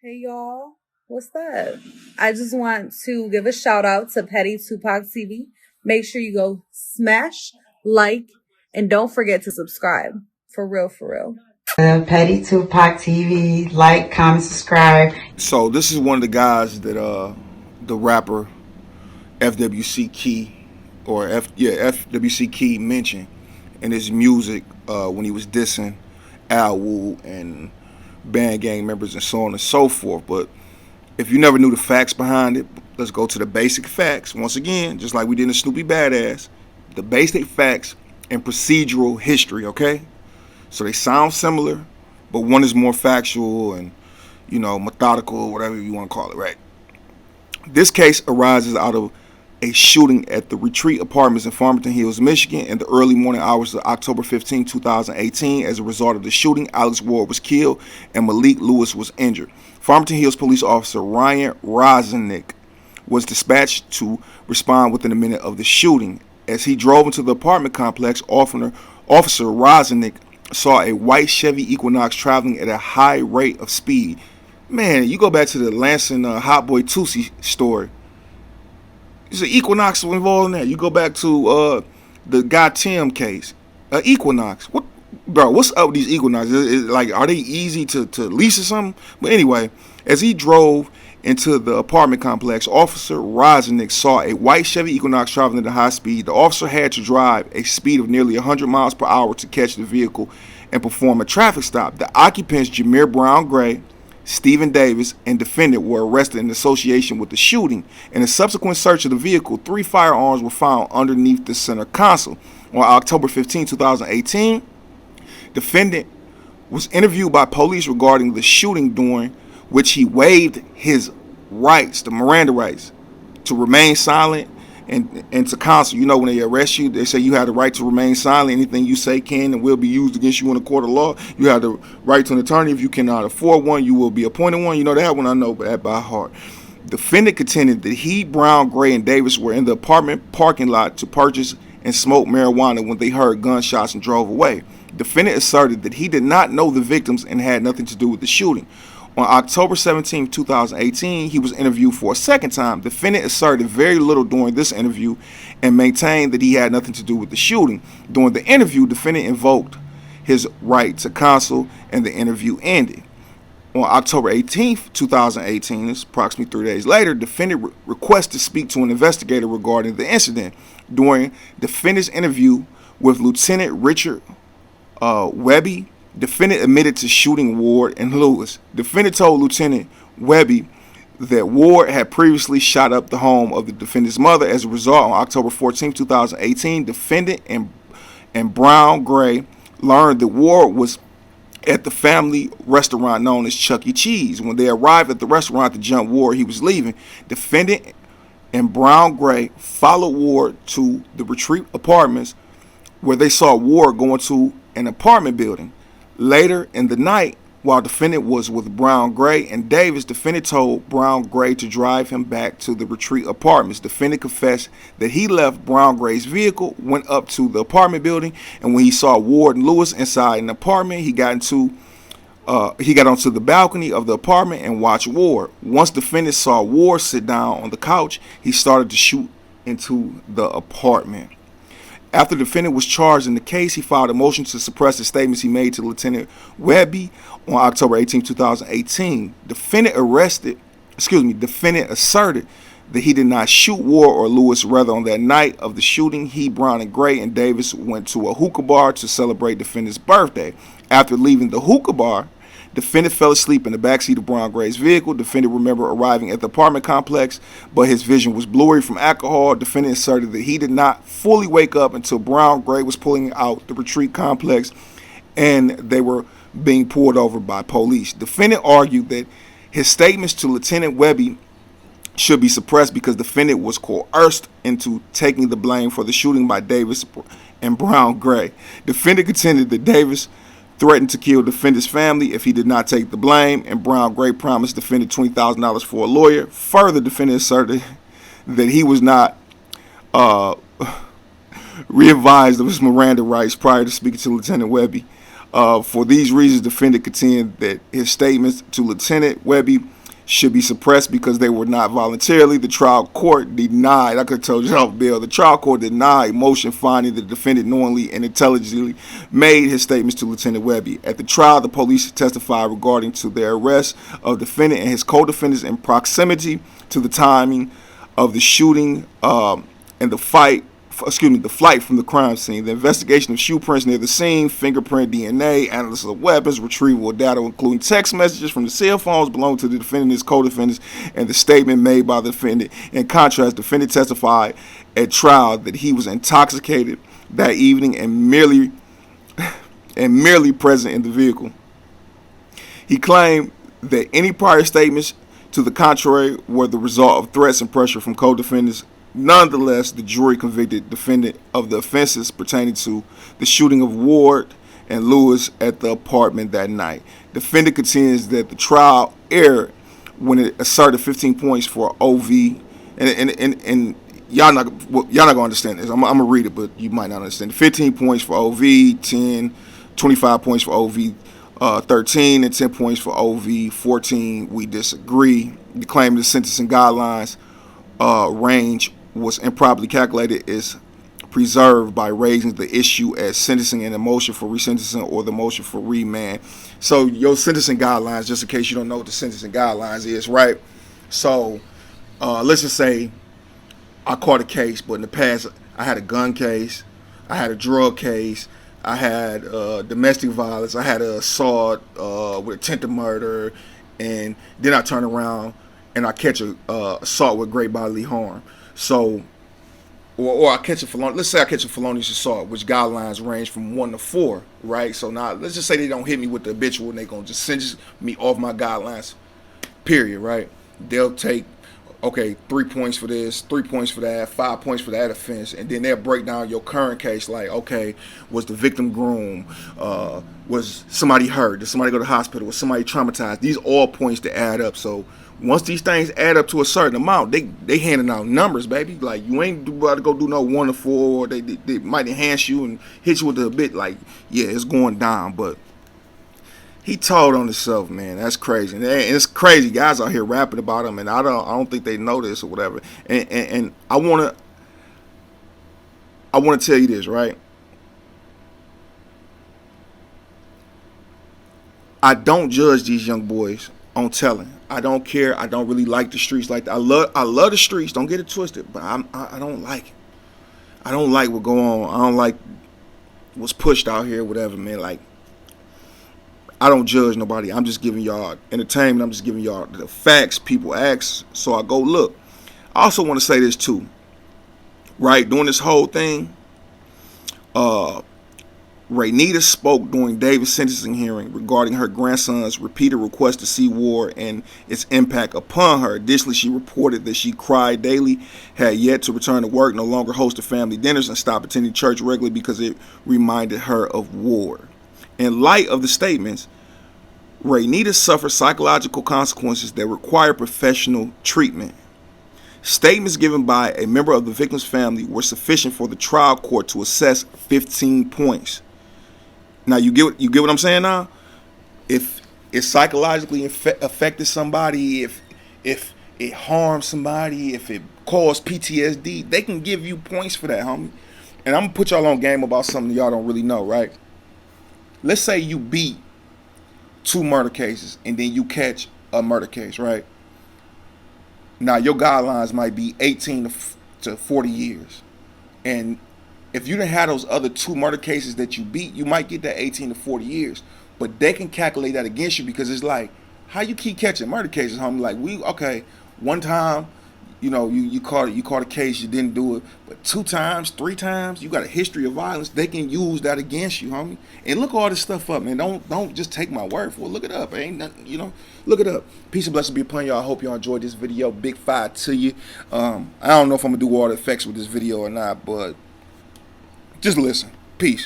Hey y'all, what's up? I just want to give a shout out to Petty Tupac TV. Make sure you go smash, like, and don't forget to subscribe. For real, for real. Petty Tupac TV, like, comment, subscribe. So this is one of the guys that the rapper FWC Key FWC Key mentioned in his music when he was dissing Al Wu and band gang members and so on and so forth. But if you never knew the facts behind it, let's go to the basic facts. Once again, just like we did in Snoopy Badass, the basic facts and procedural history, okay? So they sound similar, but one is more factual and, methodical, whatever you want to call it, right? This case arises out of a shooting at the Retreat Apartments in Farmington Hills, Michigan in the early morning hours of October 15, 2018. As a result of the shooting, Alex Ward was killed and Malik Lewis was injured. Farmington Hills police officer Ryan Rosnick was dispatched to respond within a minute of the shooting. As he drove into the apartment complex, Officer Rosnick saw a white Chevy Equinox traveling at a high rate of speed. Man, you go back to the Lansing Hot Boy Tootsie story. There's an Equinox involved in that. You go back to the Guy Tim case. Equinox. What's up with these Equinoxes? Like, are they easy to lease or something? But anyway, as he drove into the apartment complex, Officer Rosnick saw a white Chevy Equinox traveling at a high speed. The officer had to drive a speed of nearly 100 miles per hour to catch the vehicle and perform a traffic stop. The occupants, Jameer Brown Gray, Stephen Davis, and Defendant were arrested in association with the shooting. In a subsequent search of the vehicle, 3 firearms were found underneath the center console. On October 15, 2018, Defendant was interviewed by police regarding the shooting, during which he waived his rights, the Miranda rights, to remain silent and to counsel. You know, when they arrest you, they say you have the right to remain silent. Anything you say can and will be used against you in a court of law. You have the right to an attorney. If you cannot afford one, you will be appointed one. You know that one, I know that by heart. Defendant contended that he, Brown, Gray, and Davis were in the apartment parking lot to purchase and smoke marijuana when they heard gunshots and drove away. Defendant asserted that he did not know the victims and had nothing to do with the shooting. On October 17, 2018, he was interviewed for a second time. Defendant asserted very little during this interview and maintained that he had nothing to do with the shooting. During the interview, defendant invoked his right to counsel and the interview ended. On October 18, 2018, it's approximately 3 days later, defendant requested to speak to an investigator regarding the incident. During defendant's interview with Lieutenant Richard Webby, defendant admitted to shooting Ward and Lewis. Defendant told Lieutenant Webby that Ward had previously shot up the home of the defendant's mother. As a result, on October 14, 2018, defendant and Brown Gray learned that Ward was at the family restaurant known as Chuck E. Cheese. When they arrived at the restaurant to jump Ward, he was leaving. Defendant and Brown Gray followed Ward to the Retreat Apartments, where they saw Ward going to an apartment building. Later in the night, while defendant was with Brown Gray and Davis, defendant told Brown Gray to drive him back to the Retreat Apartments. Defendant confessed that he left Brown Gray's vehicle, went up to the apartment building, and when he saw Ward and Lewis inside an apartment, he got onto the balcony of the apartment and watched Ward. Once defendant saw Ward sit down on the couch, he started to shoot into the apartment. After the defendant was charged in the case, he filed a motion to suppress the statements he made to Lieutenant Webby on October 18, 2018. Defendant asserted that he did not shoot Ward or Lewis. Rather, on that night of the shooting, he, Brown, and Gray and Davis went to a hookah bar to celebrate defendant's birthday. After leaving the hookah bar, defendant fell asleep in the backseat of Brown Gray's vehicle. Defendant remembered arriving at the apartment complex, but his vision was blurry from alcohol. Defendant asserted that he did not fully wake up until Brown Gray was pulling out the retreat complex and they were being pulled over by police. Defendant argued that his statements to Lieutenant Webby should be suppressed because defendant was coerced into taking the blame for the shooting by Davis and Brown Gray. Defendant contended that Davis threatened to kill defendant's family if he did not take the blame, and Brown Gray promised defendant $20,000 for a lawyer. Further, defendant asserted that he was not re-advised of his Miranda rights prior to speaking to Lieutenant Webby. For these reasons, defendant contend that his statements to Lieutenant Webby should be suppressed because they were not voluntarily. The trial court denied, I could have told you off bail, the trial court denied motion finding the defendant knowingly and intelligently made his statements to Lieutenant Webby. At the trial, the police testified regarding to their arrest of defendant and his co-defendants in proximity to the timing of the shooting and the flight from the crime scene, the investigation of shoe prints near the scene, fingerprint, DNA, analysis of weapons, retrieval of data, including text messages from the cell phones belonging to the defendant and his co-defendants, and the statement made by the defendant. In contrast, the defendant testified at trial that he was intoxicated that evening and merely present in the vehicle. He claimed that any prior statements to the contrary were the result of threats and pressure from co-defendants. Nonetheless, the jury convicted defendant of the offenses pertaining to the shooting of Ward and Lewis at the apartment that night. Defendant contends that the trial erred when it asserted 15 points for OV, and y'all not gonna understand this. I'm gonna read it, but you might not understand. 15 points for OV, 10, 25 points for OV 13, and 10 points for OV 14. We disagree. The claim of the sentencing guidelines range was improperly calculated is preserved by raising the issue as sentencing and a motion for resentencing or the motion for remand. So your sentencing guidelines, just in case you don't know what the sentencing guidelines is, right? So let's just say I caught a case, but in the past I had a gun case, I had a drug case, I had domestic violence, I had an assault with attempted murder, and then I turn around and I catch a assault with great bodily harm. So, or I catch a felonious. Let's say I catch a felonious assault, which guidelines range from 1 to 4, right? So now let's just say they don't hit me with the habitual, and they're gonna just send me off my guidelines. Period, right? They'll take 3 points for this, 3 points for that, 5 points for that offense, and then they'll break down your current case. Like, was the victim groomed? Was somebody hurt? Did somebody go to the hospital? Was somebody traumatized? These all points to add up. So once these things add up to a certain amount, they handing out numbers, baby. Like, you ain't about to go do no 1 to 4. Or they might enhance you and hit you with a bit. Like, yeah, it's going down, but he told on himself, man. That's crazy, and it's crazy. Guys out here rapping about him, and I don't think they know this or whatever. And I wanna tell you this, right? I don't judge these young boys on telling. I don't care. I don't really like the streets like that. I love the streets. Don't get it twisted, but I don't like it. I don't like what go on. I don't like what's pushed out here, whatever, man. Like, I don't judge nobody. I'm just giving y'all entertainment. I'm just giving y'all the facts people ask, so I go look. I also want to say this too, right? During this whole thing, Raynita spoke during David's sentencing hearing regarding her grandson's repeated request to see Ward and its impact upon her. Additionally, she reported that she cried daily, had yet to return to work, no longer hosted family dinners, and stopped attending church regularly because it reminded her of Ward. In light of the statements, Raynita suffered psychological consequences that require professional treatment. Statements given by a member of the victim's family were sufficient for the trial court to assess 15 points. Now, you get what I'm saying now? If it psychologically affected somebody, if it harmed somebody, if it caused PTSD, they can give you points for that, homie. And I'm going to put y'all on game about something y'all don't really know, right? Let's say you beat 2 murder cases and then you catch a murder case, right? Now, your guidelines might be 18 to 40 years. And if you didn't have those other 2 murder cases that you beat, you might get that 18 to 40 years. But they can calculate that against you because it's like, how you keep catching murder cases, homie? Like, one time, you caught a case, you didn't do it, but 2 times, 3 times, you got a history of violence. They can use that against you, homie. And look all this stuff up, man. Don't just take my word for it. Look it up. It ain't nothing, look it up. Peace and blessings be upon y'all. I hope y'all enjoyed this video. Big 5 to you. I don't know if I'm gonna do all the effects with this video or not, but just listen. Peace.